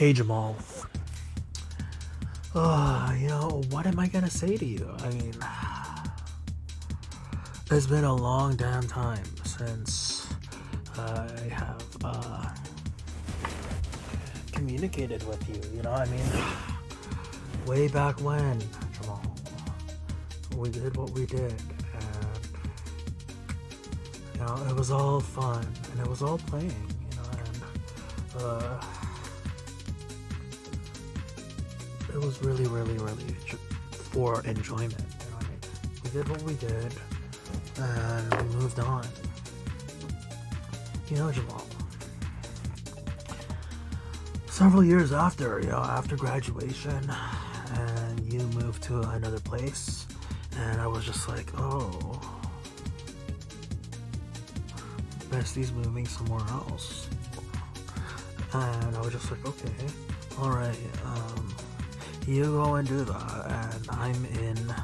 Hey Jamal, what am I gonna say to you? I mean, it's been a long damn time since I have communicated with you. I mean, way back when, Jamal, we did what we did, and it was all fun and it was all playing. And it was really, really, really for enjoyment. I mean, we did what we did, and we moved on. Jamal. Several years after graduation, and you moved to another place, and I was just like, oh, bestie's moving somewhere else, and I was just like, okay, all right. You go and do that, and I'm in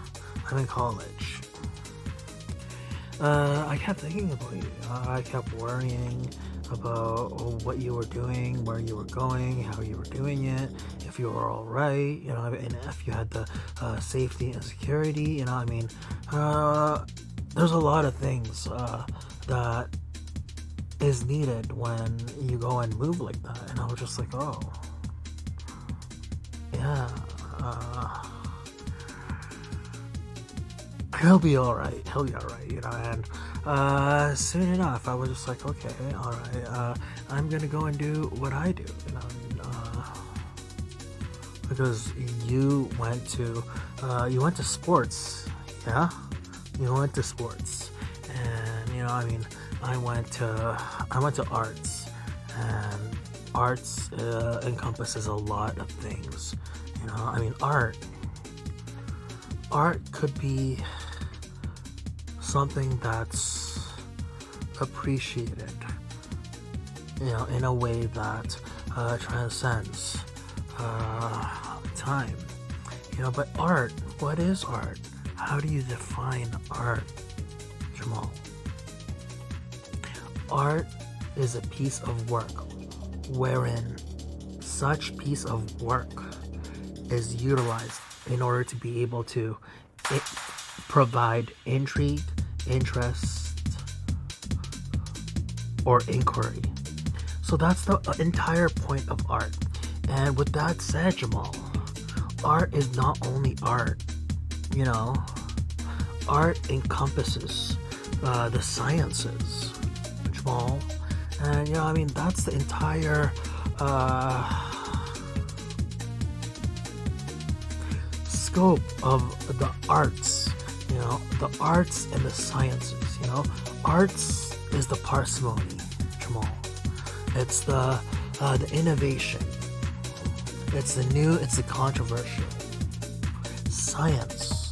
college. I kept thinking about you. I kept worrying about what you were doing, where you were going, how you were doing it, if you were all right, and if you had the safety and security. There's a lot of things that is needed when you go and move like that, and I was just like, oh, yeah. He'll be alright, and soon enough I was just like, okay, alright, I'm gonna go and do what I do, because you went to sports, yeah? You went to sports, and I went to arts, and arts encompasses a lot of things. Art could be something that's appreciated, in a way that transcends time. But art, what is art? How do you define art, Jamal? Art is a piece of work wherein such piece of work is utilized in order to be able to provide intrigue, interest, or inquiry. So that's the entire point of art. And with that said, Jamal, art is not only art. Art encompasses the sciences, Jamal. And that's the entire scope of the arts, the arts and the sciences. Arts is the parsimony, Jamal. It's the innovation. It's the new, it's the controversial. Science,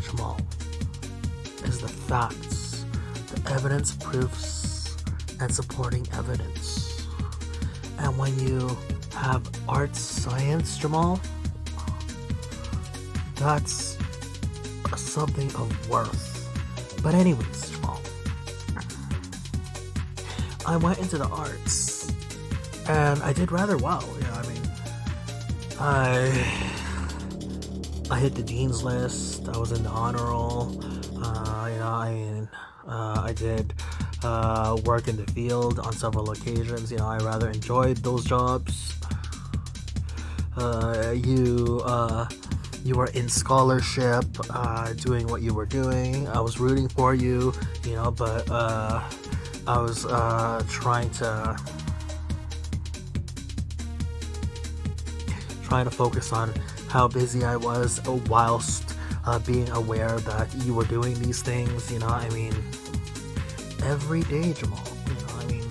Jamal, is the facts, the evidence, proofs, and supporting evidence. And when you have arts science, Jamal, that's something of worth. But anyways, Jamal, I went into the arts, and I did rather well. I hit the dean's list. I was in the honor roll. I did work in the field on several occasions. I rather enjoyed those jobs. You were in scholarship, doing what you were doing. I was rooting for you, but I was trying to focus on how busy I was whilst being aware that you were doing these things. Every day, Jamal,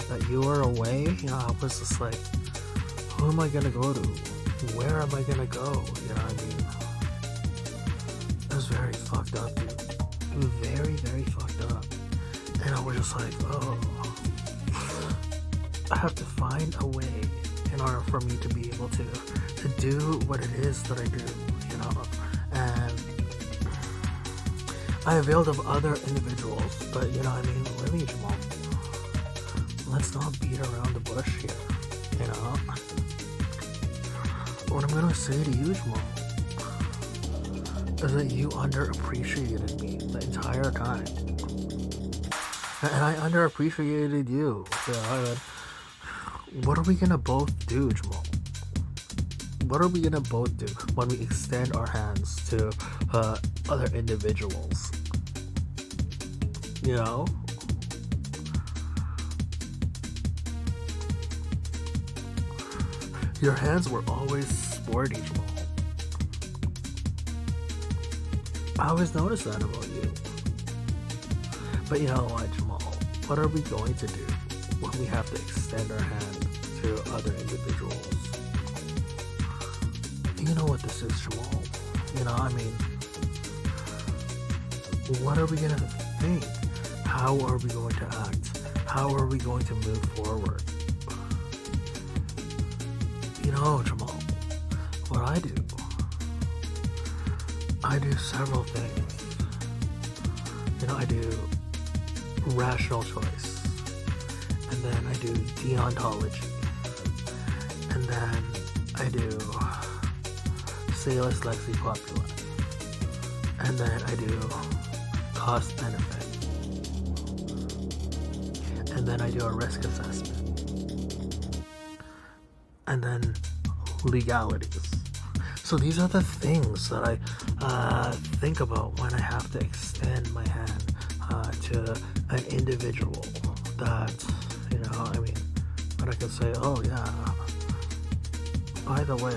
that you were away, I was just like, who am I gonna go to? Where am I gonna go? It was very fucked up, dude. It was very, very fucked up. And I was just like, oh, I have to find a way in order for me to be able to do what it is that I do, and I availed of other individuals, but really, Jamal, let's not beat around the bush here, what I'm gonna say to you, Jamal, is that you underappreciated me the entire time. And I underappreciated you. What are we gonna both do, Jamal? What are we gonna both do when we extend our hands to other individuals? You know? Your hands were always sporty, Jamal. I always noticed that about you. But you know what, Jamal? What are we going to do when we have to extend our hand to other individuals? You know what this is, Jamal. You know, I mean, what are we gonna think? How are we going to act? How are we going to move forward? You know, Jamal, what I do several things. You know, I do rational choice, and then I do deontology, and then I do salus lexi populi, and then I do cost benefit, and then I do a risk assessment, and then legalities. So these are the things that I think about when I have to extend my hand to an individual that, you know, I mean, but I can say, oh yeah, by the way,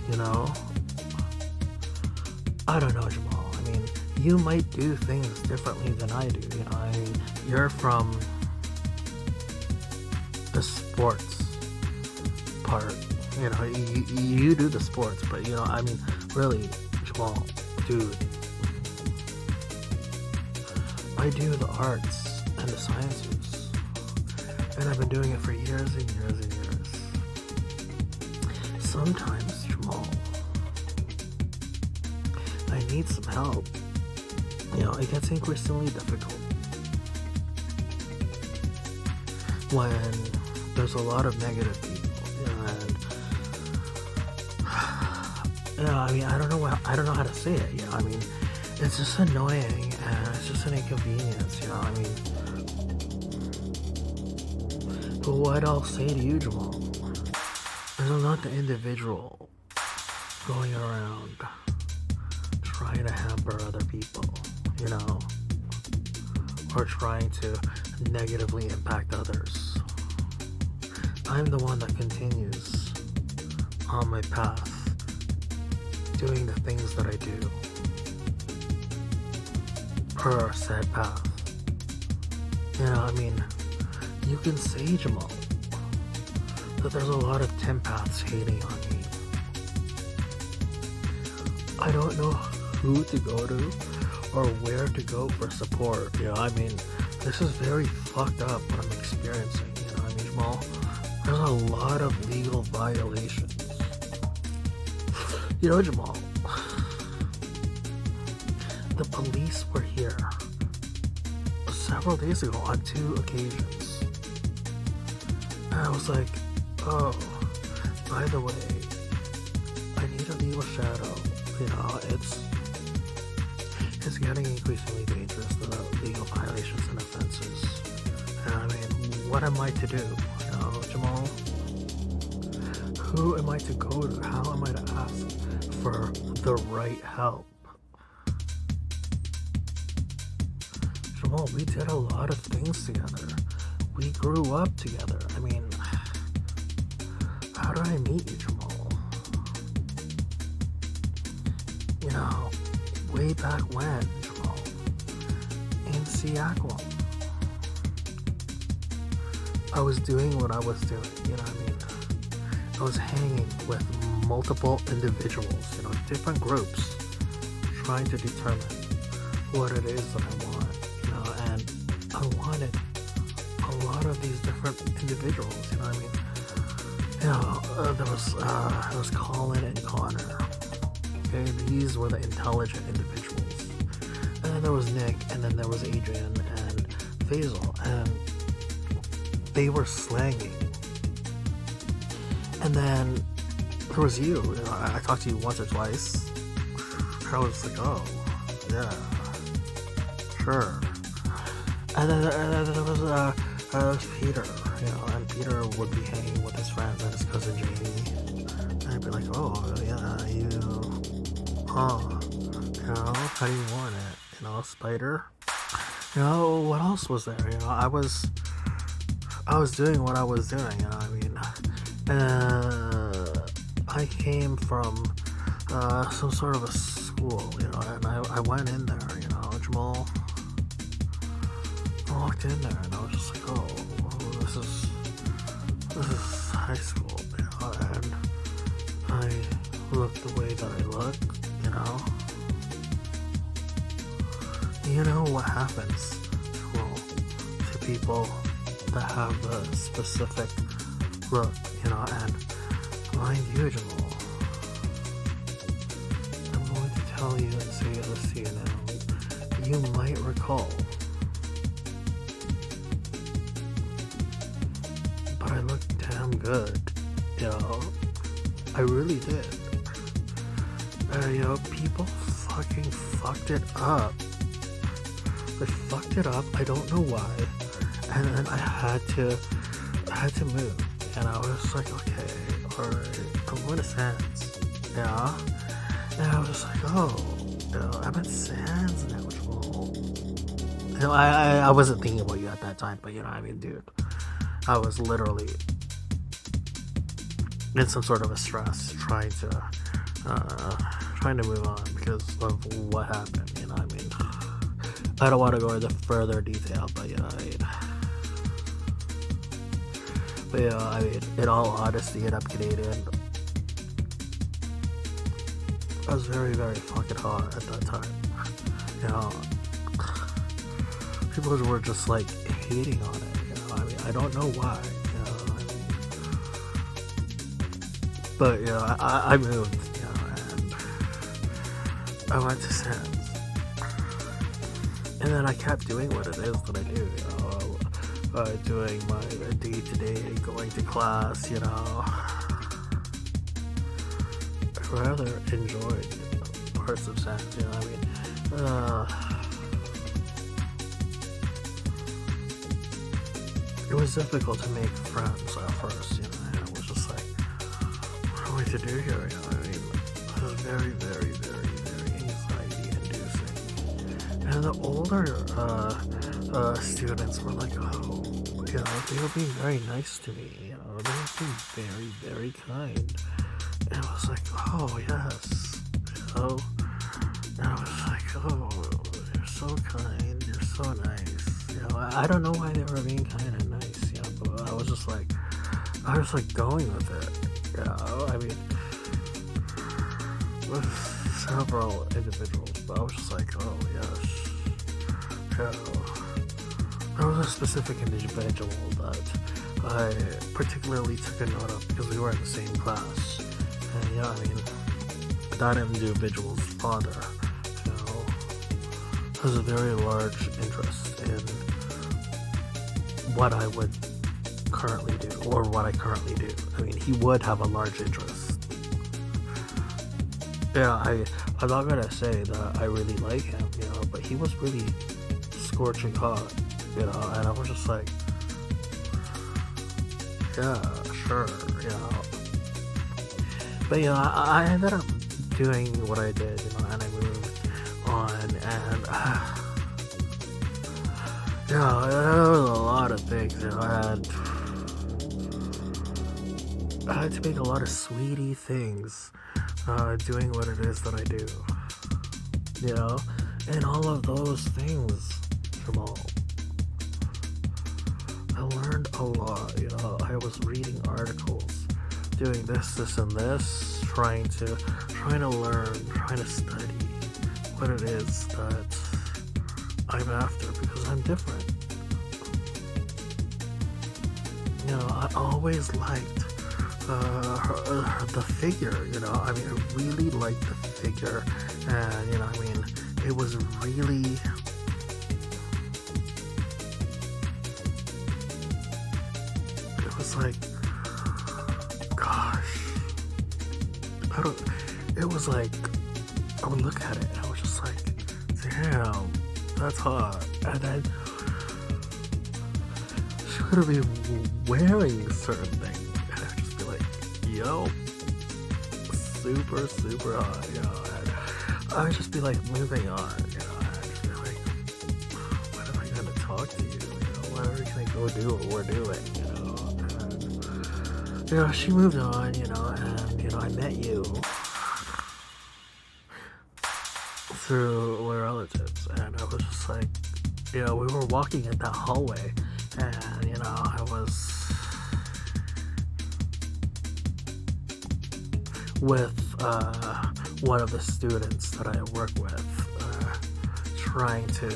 you know, I don't know, Jamal. I mean, you might do things differently than I do. You know, I mean, you're from the sports part. You know, you do the sports, but you know, I mean, really, Jamal, dude, I do the arts and the sciences, and I've been doing it for years and years and years. Sometimes, Jamal, I need some help. You know, it gets increasingly difficult when there's a lot of negative people. I mean, I don't know how to say it. You know, I mean, it's just annoying and it's just an inconvenience. You know, I mean, but what I'll say to you, Jamal, is I'm not the individual going around trying to hamper other people. You know, or trying to negatively impact others. I'm the one that continues on my path, doing the things that I do per said path. You know, I mean, you can say, Jamal, that there's a lot of empaths hating on me. I don't know who to go to or where to go for support. You know, I mean, this is very fucked up what I'm experiencing. You know, I mean, Jamal, there's a lot of legal violations. You know, Jamal, the police were here several days ago on 2 occasions. And I was like, oh, by the way, I need a legal shadow. You know, it's getting increasingly dangerous, the legal violations and offenses. And I mean, what am I to do? You know, Jamal, who am I to go to? How am I to ask for the right help? Jamal, we did a lot of things together. We grew up together. I mean, how did I meet you, Jamal? You know, way back when, Jamal, in Seattle, I was doing what I was doing, you know what I mean? I was hanging with multiple individuals, you know, different groups, trying to determine what it is that I want, you know, and I wanted a lot of these different individuals, you know what I mean? You know, there was Colin and Connor. Okay, these were the intelligent individuals. And then there was Nick, and then there was Adrian and Faisal, and they were slanging. And then it was you. I talked to you once or twice. I was like, oh, yeah, sure. And then there was Peter, and Peter would be hanging with his friends and his cousin Jamie. And I'd be like, oh, yeah, how do you want it? Spider? What else was there? I was doing what I was doing, I came from some sort of a school, and I went in there, Jamal. I walked in there and I was just like, oh, this is high school, and I look the way that I look, You know what happens to people that have the specific look, and mind you, Jamal, I'm going to tell you and say this to you now. You might recall, but I look damn good, I really did. People fucking fucked it up. They fucked it up. I don't know why. And then I had to move. And I was like, okay, alright, I'm going to Sands. Yeah. And I was just like, oh, I'm at Sands now, Jamal. I wasn't thinking about you at that time, but dude, I was literally in some sort of a stress trying to move on because of what happened, I don't want to go into further detail, but in all honesty and up Canadian, I was very, very fucking hot at that time. People were just like hating on it. I don't know why. But I moved, and I went to Sands. And then I kept doing what it is that I do, doing my day-to-day, going to class, I rather enjoyed parts of Sands, it was difficult to make friends at first, and I was just like, what am I to do here, It was very, very, very, very anxiety-inducing. And the older students were like, oh, they were being very nice to me, they were being very, very kind. And I was like, oh, yes, and I was like, oh, you're so kind, you're so nice, I don't know why they were being kind and nice, but I was just like going with it, with several individuals, but I was just like, oh, yes. There was a specific individual that I particularly took a note of because we were in the same class. And that individual's father, has a very large interest in what I would currently do, or what I currently do. He would have a large interest. I'm not gonna say that I really like him, but he was really scorching hot, and I was just like, yeah, sure, But I ended up doing what I did, and I moved on, and there was a lot of things, I had to make a lot of sweetie things, doing what it is that I do, and all of those things, Jamal, I learned a lot, I was reading articles, doing this and this, trying to learn, trying to study what it is that I'm after, because I'm different. I always liked the figure, I really liked the figure, and, it was really, it was like, gosh, I don't, it was like, I would look at it and I was just like, damn, that's hot. And then she would be wearing certain things, and I'd just be like, yo, super, super hot, you know. And I would just be like moving on, you know. And I'd just be like, when am I gonna talk to you? You know, when are we gonna go do what we're doing? You know. And, you know, she moved on, you know, and you know, I met you through my relatives, and I was just like, you know, we were walking in that hallway, and you know, I was with one of the students that I work with, trying to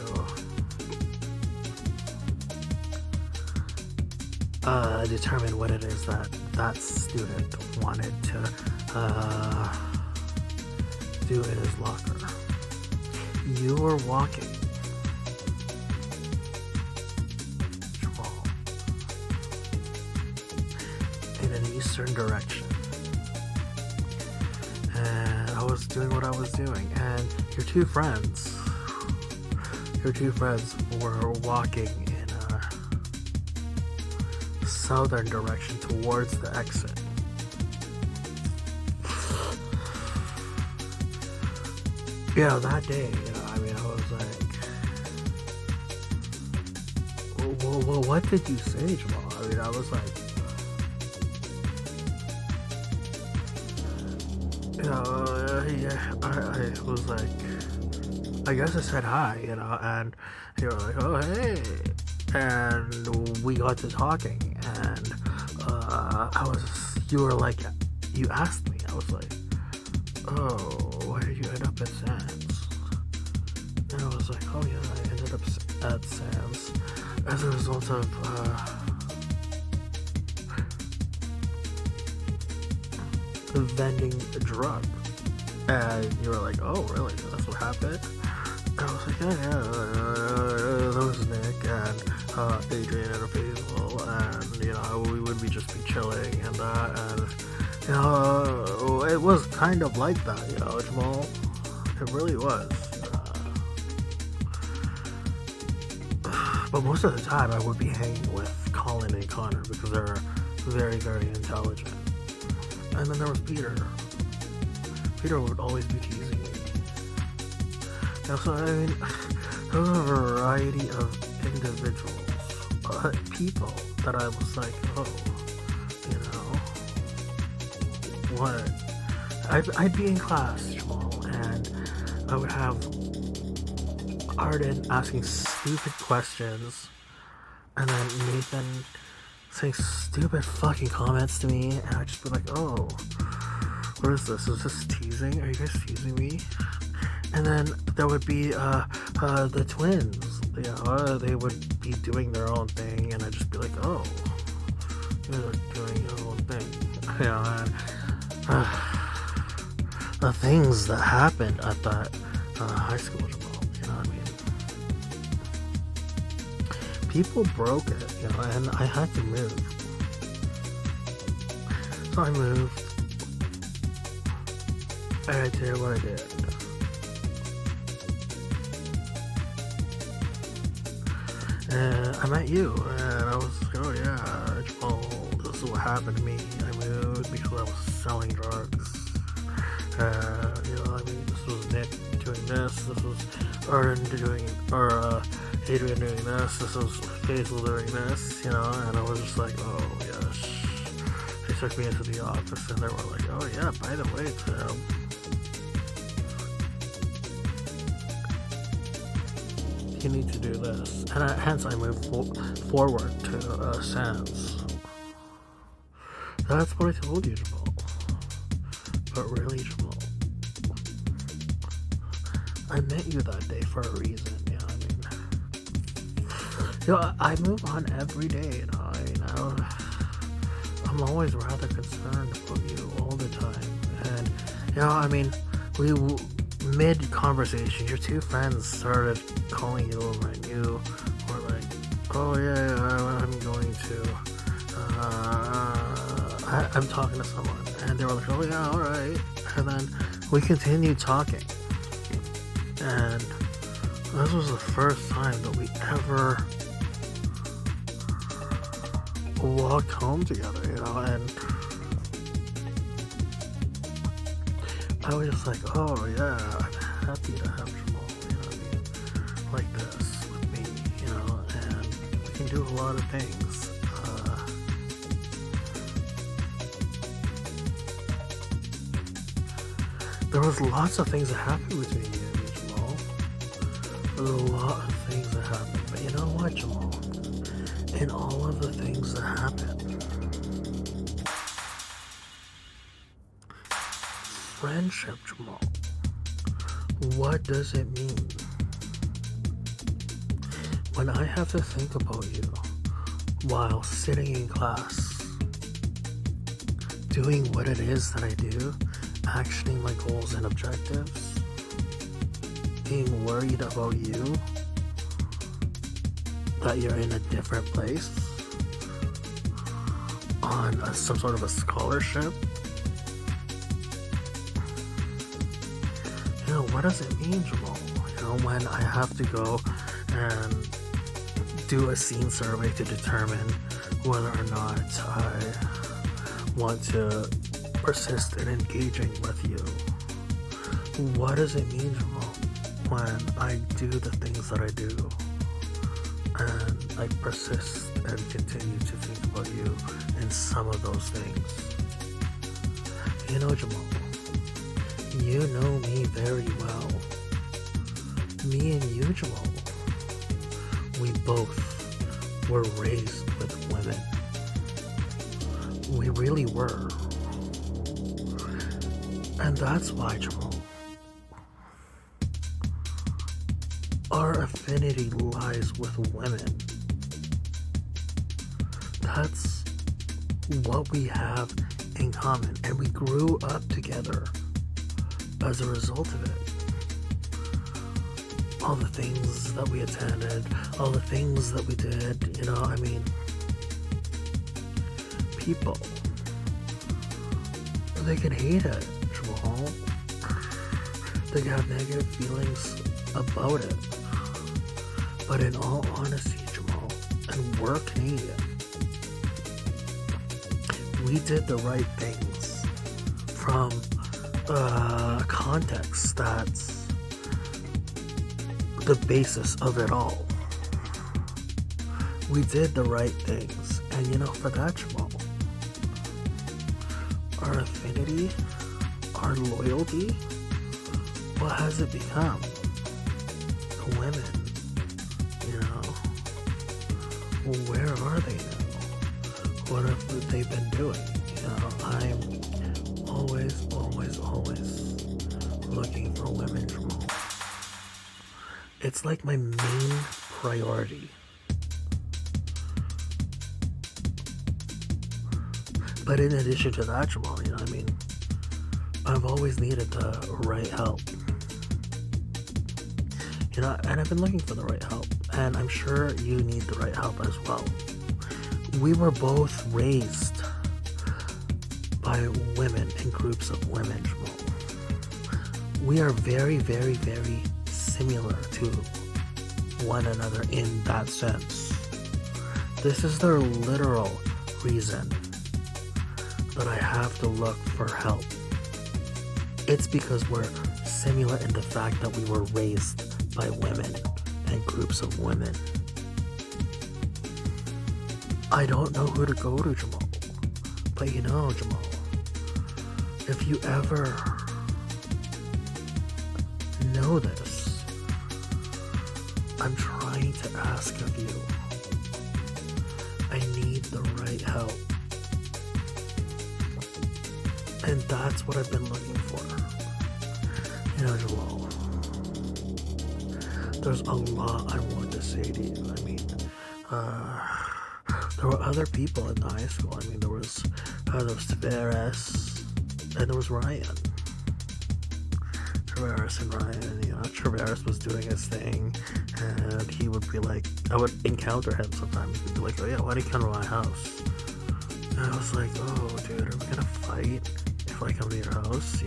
determine what it is that that student wanted to do in his locker. You were walking, Jamal, in an eastern direction, and I was doing what I was doing, and your two friends were walking in a southern direction towards the exit. You know, that day, you know, I mean, I was like, well, what did you say, Jamal? I mean, I was like, you know, I was like, I guess I said hi, you know, and you were like, oh, hey, and we got to talking, and you were like, you asked me, I was like, oh, why did you end up at Sam's? And I was like, oh yeah, I ended up at Sam's as a result of vending a drug. And you were like, oh really, that's what happened? And I was like, yeah, that was Nick and Adrian and Faisal, and you know, we would just be chilling and that, and you know, it was kind of like that, you know, Jamal. It really was. But most of the time, I would be hanging with Colin and Connor because they're very, very intelligent. And then there was Peter. Peter would always be teasing me. You know, so I mean, there was a variety of individuals, people that I was like, oh, you know. What? I'd be in class, Jamal, and I would have Arden asking stupid questions, and then Nathan saying stupid fucking comments to me, and I'd just be like, oh, what is this? Is this teasing? Are you guys teasing me? And then there would be the twins, you know, they would be doing their own thing, and I'd just be like, oh, you're doing your own thing, you know, and the things that happened at that high school, Jamal, you know what I mean? People broke it, you know, and I had to move. So I moved, and I did what I did. And I met you, and I was like, oh yeah, Jamal, this is what happened to me. I moved because I was selling drugs. You know, I mean, this was Nick doing this was Arden doing, or Adrian doing this was Faisal doing this, you know, and I was just like, oh yes. They took me into the office, and they were like, oh yeah, by the way, Tim, you need to do this, and hence I moved forward to Sam's. That's what I told you, Jamal. But really, Jamal, I met you that day for a reason, you know what I mean? You know, I move on every day, you know, I'm always rather concerned about you all the time, and, you know, I mean, mid-conversation, your two friends started calling you over, and you were like, oh yeah, I'm going to, I'm talking to someone, and they were like, oh yeah, alright, And then we continued talking. And this was the first time that we ever walked home together, and I was just like, oh yeah, I'm happy to have Jamal, like this with me, and we can do a lot of things. There was lots of things that happened between me and Jamal. There was a lot of things that happened, but you know what, Jamal? In all of the things that happened, friendship, Jamal, what does it mean? When I have to think about you while sitting in class, doing what it is that I do, actioning my goals and objectives, being worried about you, that you're in a different place, on some sort of a scholarship, what does it mean, Jamal? When I have to go and do a scene survey to determine whether or not I want to persist in engaging with you. What does it mean, Jamal, when I do the things that I do and I persist and continue to think about you in some of those things? Jamal, you know me very well. Me and you, Jamal, we both were raised with women. We really were. And that's why, Jamal, our affinity lies with women. That's what we have in common. And we grew up together as a result of it. All the things that we attended, all the things that we did, people, they can hate it, Jamal. They can have negative feelings about it. But in all honesty, Jamal, and we're Canadian, we did the right things from a context that's the basis of it all. We did the right things, and for that, Jamal, our affinity, our loyalty, what has it become? The women, where are they now? What have they been doing? I'm always looking for women, Jamal. It's like my main priority. But in addition to that, Jamal, I've always needed the right help. And I've been looking for the right help. And I'm sure you need the right help as well. We were both raised by women and groups of women, Jamal. We are very, very, very similar to one another in that sense. This is the literal reason that I have to look for help. It's because we're similar in the fact that we were raised by women and groups of women. I don't know who to go to, Jamal. But Jamal, if you ever know this, I'm trying to ask of you. I need the right help. And that's what I've been looking for. Jamal, there's a lot I want to say to you. There were other people in high school. There was Tavares, and there was Ryan. Tavares and Ryan, Tavares was doing his thing, and he would be like, I would encounter him sometimes. He'd be like, oh yeah, why do you come to my house? And I was like, oh dude, are we gonna fight if I come to your house,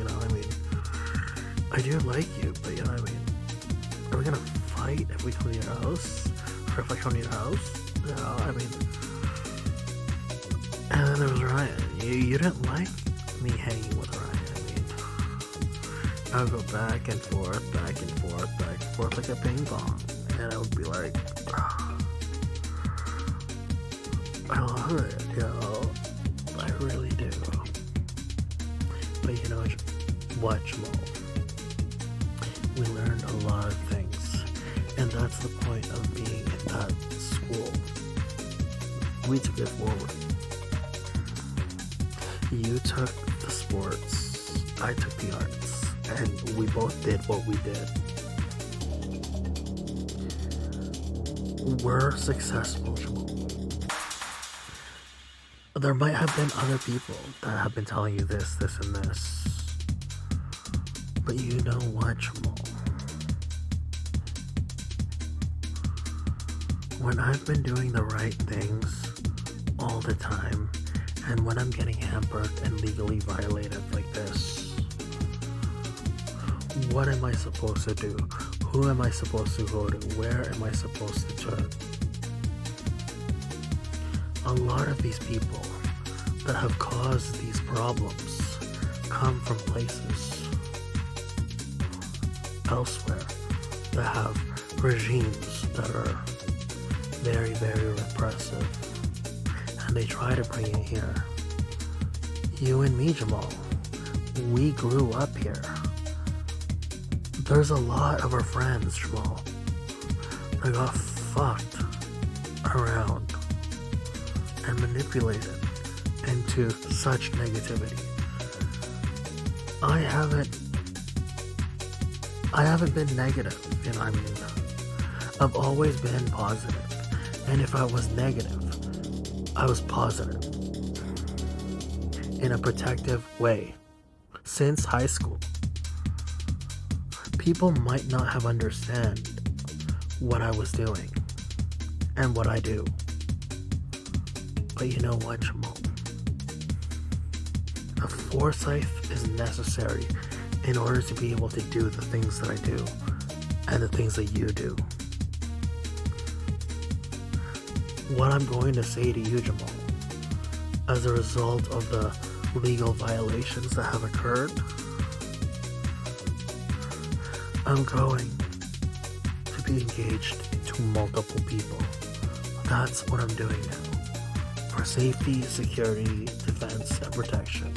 I do like you, but are we gonna fight if we come to your house? Or if I come to your house? And then there was Ryan. You didn't like me hanging with Ryan. I would go back and forth, like a ping pong. And I would be like, I love it, I really do. But you know what, Jamal? We learned a lot of things. And that's the point of being in that school. We took it forward. You took the sports, I took the arts, and we both did what we did. We're successful, Jamal. There might have been other people that have been telling you this, and this. But you know what, Jamal? When I've been doing the right things all the time, and when I'm getting hampered and legally violated like this, what am I supposed to do? Who am I supposed to go to? Where am I supposed to turn? A lot of these people that have caused these problems come from places elsewhere that have regimes that are very, very repressive. And they try to bring it here. You and me, Jamal, we grew up here. There's a lot of our friends, Jamal, that got fucked around and manipulated into such negativity. I haven't been negative, I've always been positive. And if I was negative, I was positive in a protective way since high school. People might not have understand what I was doing and what I do. But you know what, Jamal? A foresight is necessary in order to be able to do the things that I do and the things that you do. What I'm going to say to you, Jamal, as a result of the legal violations that have occurred, I'm going to be engaged to multiple people. That's what I'm doing now. For safety, security, defense, and protection.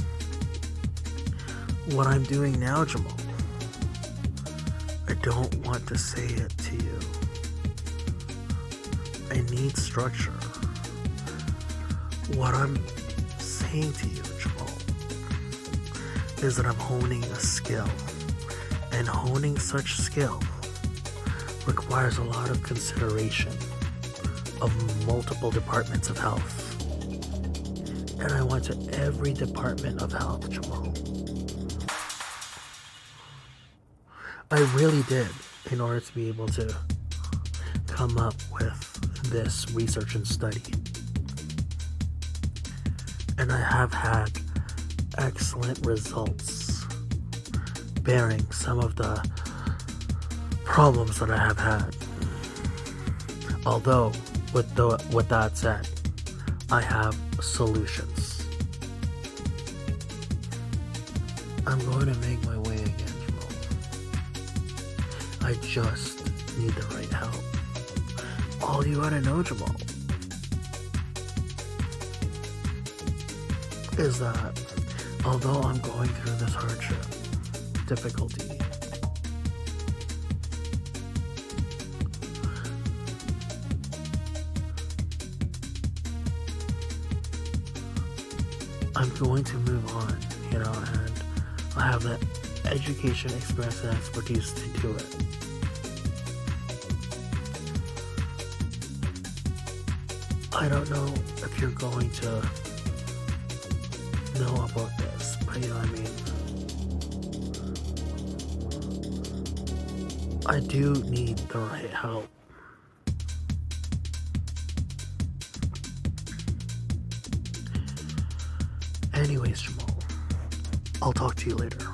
What I'm doing now, Jamal, I don't want to say it to you. I need structure. What I'm saying to you, Jamal, is that I'm honing a skill. And honing such skill requires a lot of consideration of multiple departments of health. And I went to every department of health, Jamal. I really did, in order to be able to come up with this research and study. And I have had excellent results, bearing some of the problems that I have had. Although, with that said, I have solutions. I'm going to make my way again, Jamal. I just need the right help. All you gotta know, Jamal, is that although I'm going through this hardship, difficulty, I'm going to move on, and I have that education, experience, and expertise to do it. I don't know if you're going to know about this, but I do need the right help. Anyways, Jamal, I'll talk to you later.